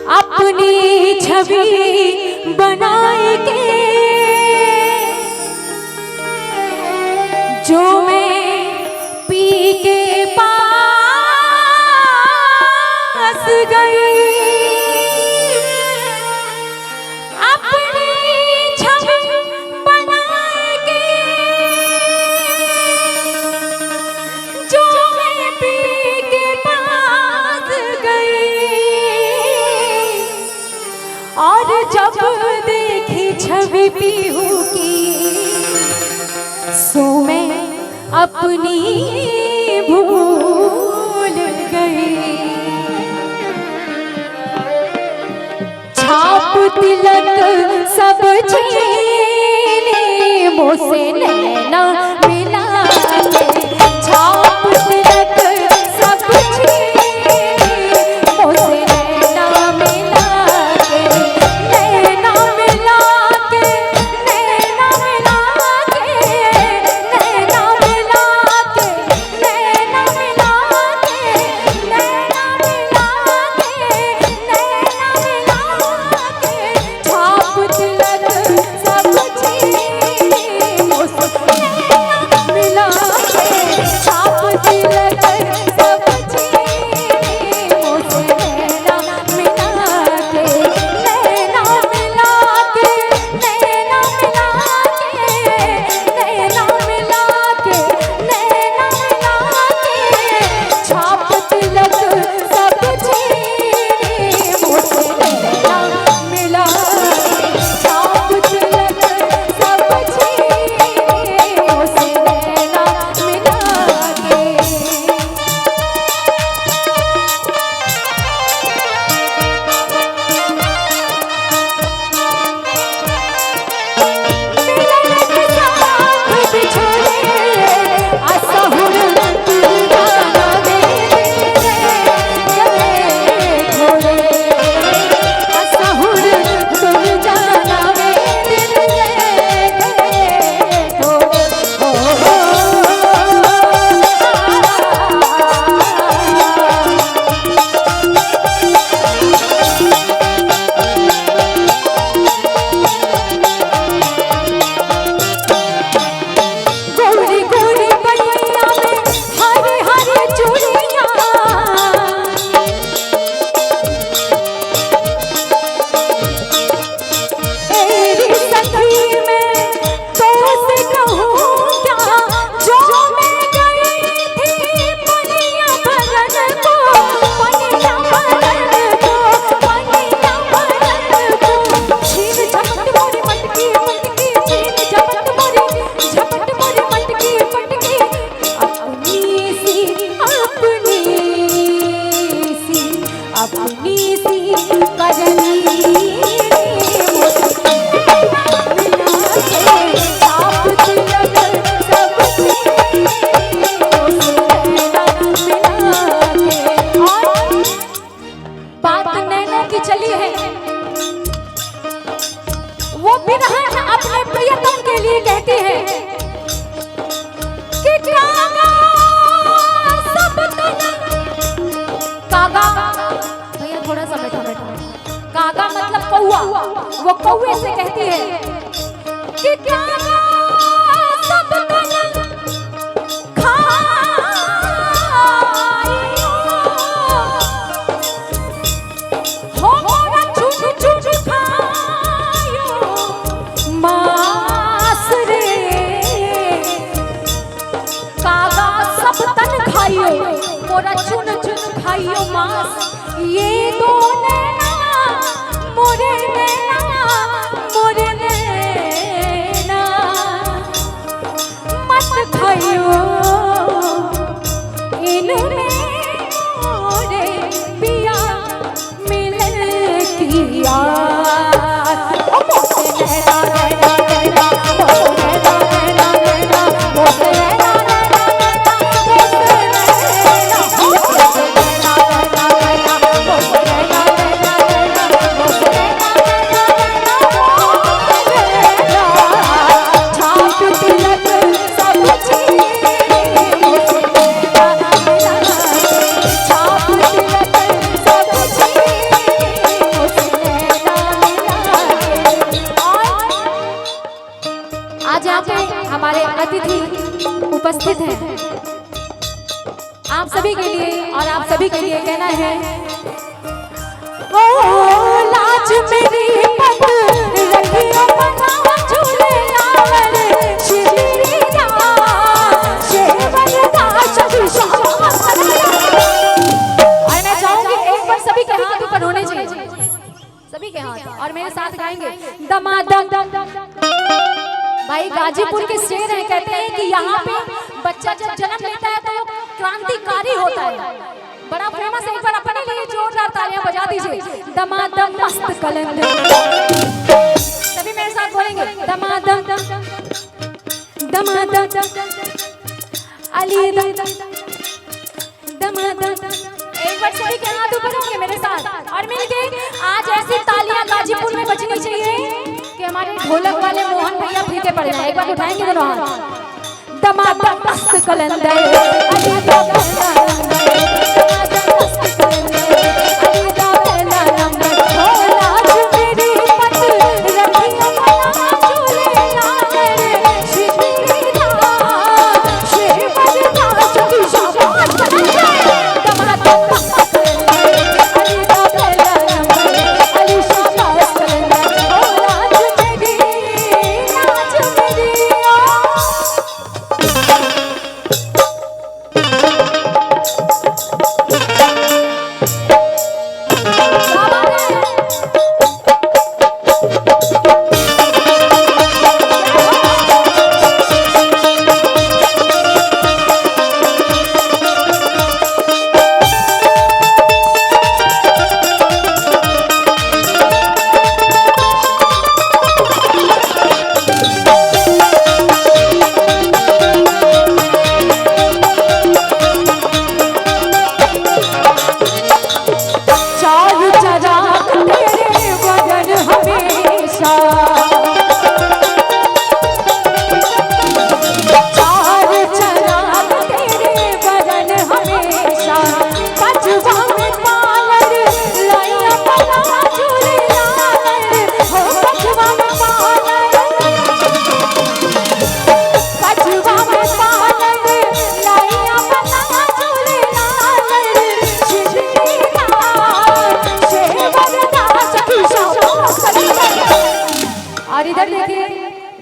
अपनी छवि बनाए के जो मैं पी के पास गई, अपनी छवि बनाए के जो मैं पी के पास गई, और जब देखी छवि पीहू की सो मैं अपनी भूल गई। छाप तिलक सब छीने मुझसे नैना मिला के, छाप तिलक सब छीने मुझसे नैना मिला के, नैना मिला के, नैना मिला के, नैना मिला के, नैना मिला के, नैना मिला के, नैना मिला के, छाप तिलक सब छीने मुझसे नैना मिला के, छाप तिलक सब छीने मुझसे नैना मिला के, नैना मिला के, नैना मिला के, नैना मिला के, नैना मिला के, छाप तिलक सब छीने मुझसे नैना मिला के, छाप तिलक सब छीने मुझसे नैना मिला के। मिलन के साथ बिछड़े असहुर तुम जाना मेरे गले थोड़े, असहुर तुम जाना मेरे गले थोड़े, गोरी गोरी बलिया में हरी हरी चूड़ियां, तेरी सखी में तो से कहूँ क्या, जो मैं गई थी पनिया भरन को, पनिया भरन को, पनिया भरन को, छीन झपट मोरी मटकी मटकी, छीन झपट मोरी झपट मोरी मटकी मटकी, अपनी सी अपनी सी अपनी सी करनी मुझसे मिला के, छाप तिलक सब छीने मुझसे नैना मिला के। और बात नैना की चली है, वो बिरहन अपने प्रियतम के लिए कहती है कि कागा सब तन, कागा भैया थोड़ा सा बैठा बैठा, कागा मतलब कौआ, वो कौए से कहती है कि कागा सब तन खाइयो, हो मोरा चुन चुन खाइयो मांस रे, कागा सब तन खाइयो मोरा चुन चुन खाइयो मांस, ये दो नैना मोरे नैना मोरे नैना मत खाइयो, इनमें मोरे पिया मिलन की आस, ओ मोरे नैना नैना नैना, मोरे नैना नैना नैना, मोरे नैना नैना नैना, मोरे नैना, मोरे नैना नैना नैना, मोरे नैना नैना नैना, मोरे नैना नैना नैना, छाप तिलक सब छीने मुझसे नैना मिला के, छाप तिलक सब छीने उपस्थित हैं, आप सभी के लिए और आप सभी के लिए कहना है, ओ लाज मेरी पत रखियो बना झूले आवर श्री राम शेवर दास शाबाश। और मैं चाहूंगी एक बार सभी के हाथ ऊपर होने चाहिए, सभी के हाथ, और मेरे साथ गाएंगे दमादम। भाई गाजीपुर के शेर हैं, कहते हैं कि यहाँ पे बच्चा जब जन्म लेता है तो वो क्रांतिकारी होता है, बड़ा फेमस है। एक बार अपने लिए जोरदार तालियां बजा दीजिए। दमादम मस्त कलंदर, सभी मेरे साथ बोलेंगे दमादम दमादम अली दमादम। एक बार सभी के हाथ ऊपर होंगे मेरे साथ और मिलके आज ऐसी तालियां गाजीपुर में बजनी चाहिए कि हमारे ढोलक वाले मोहन भैया फीके पड़ जाए। एक बार उठाएंगे दोनों हाथ। दमादम मस्त कलंदर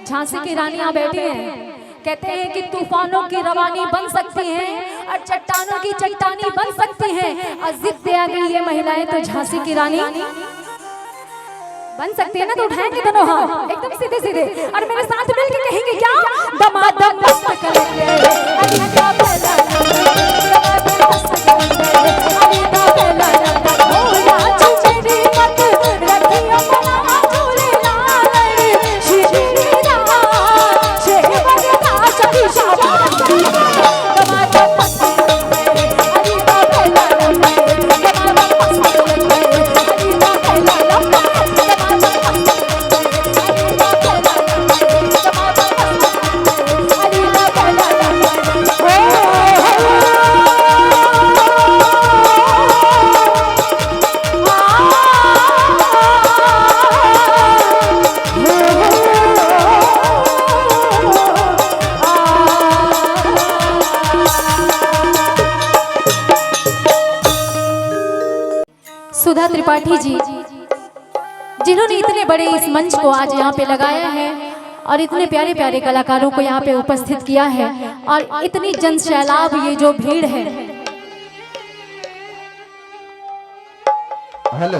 झांसी की रानियां बैठी हैं, कहते हैं कि तूफानों की रवानी बन सकती हैं और चट्टानों की चट्टानी बन सकती हैं, और जिद पे आ गई ये महिलाएं तो झांसी की रानी बन सकती है ना। तो उठाएंगे दोनों हाथ एकदम सीधे सीधे और मेरे साथ मिलकर कहेंगे क्या, दमादम मस्त करेंगे सुधा त्रिपाठी जी, जिन्होंने इतने बड़े इस मंच को आज यहाँ पे लगाया है और इतने प्यारे प्यारे कलाकारों को यहाँ पे उपस्थित किया है, और इतनी जन सैलाब ये जो भीड़ है। हेलो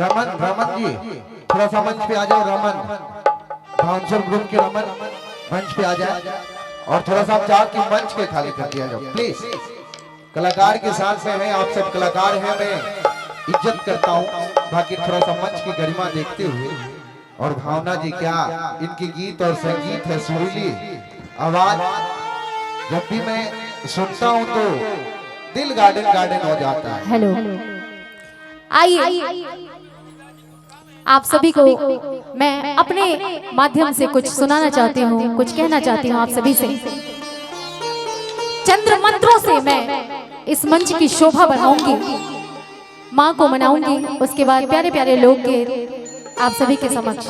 रमन जी, थोड़ा सा मंच पे आ जाओ। रमन बाउंसर ग्रुप के रमन मंच पे आ जाए, और थोड़ा सा आप चाह कि मंच पे खाली कर दिया जाओ प्लीज। कलाकार के साथ में है, आप सब कलाकार हैं, मैं इज्जत करता हूँ, बाकी थोड़ा सा मंच की गरिमा देखते हुए। और भावना जी, क्या इनकी गीत और संगीत है, सुरीली आवाज, जब भी मैं सुनता हूँ तो दिल गार्डन गार्डन हो जाता है। हेलो, आइए आप सभी को मैं अपने माध्यम से कुछ सुनाना चाहती हूँ, कुछ कहना चाहती हूँ आप सभी से। चंद्र मंत्रों से मैं इस मंच की शोभा बढ़ाऊंगी, माँ को मनाऊंगी, उसके बाद प्यारे प्यारे लोग के आप सभी के समक्ष।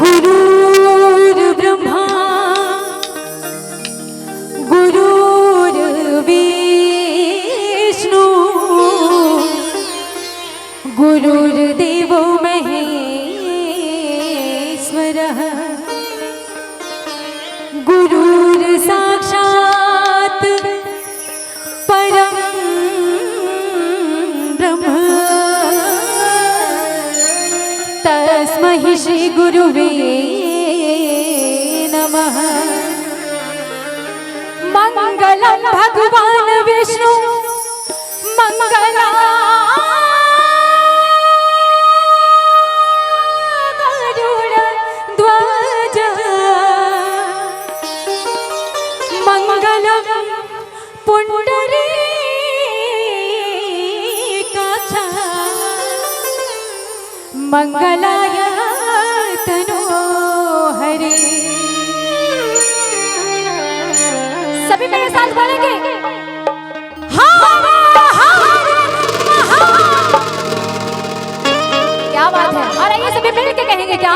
गुरुर्ब्रह्मा गुरुर्विष्णु गुरुर्देवो महेश्वरः गुरुर्साक्षात् परं ब्रह्म तस्मै श्री गुरुवे नमः। मंगलम भगवान विष्णु मंगला गरुड़ ध्वज मंगलम पुंडरीकाक्ष मंगलाय तनोहरे। सभी मेरे साथ बोलेंगे हर हर महा। क्या बात है, और आइए सभी मिलकर कहेंगे क्या।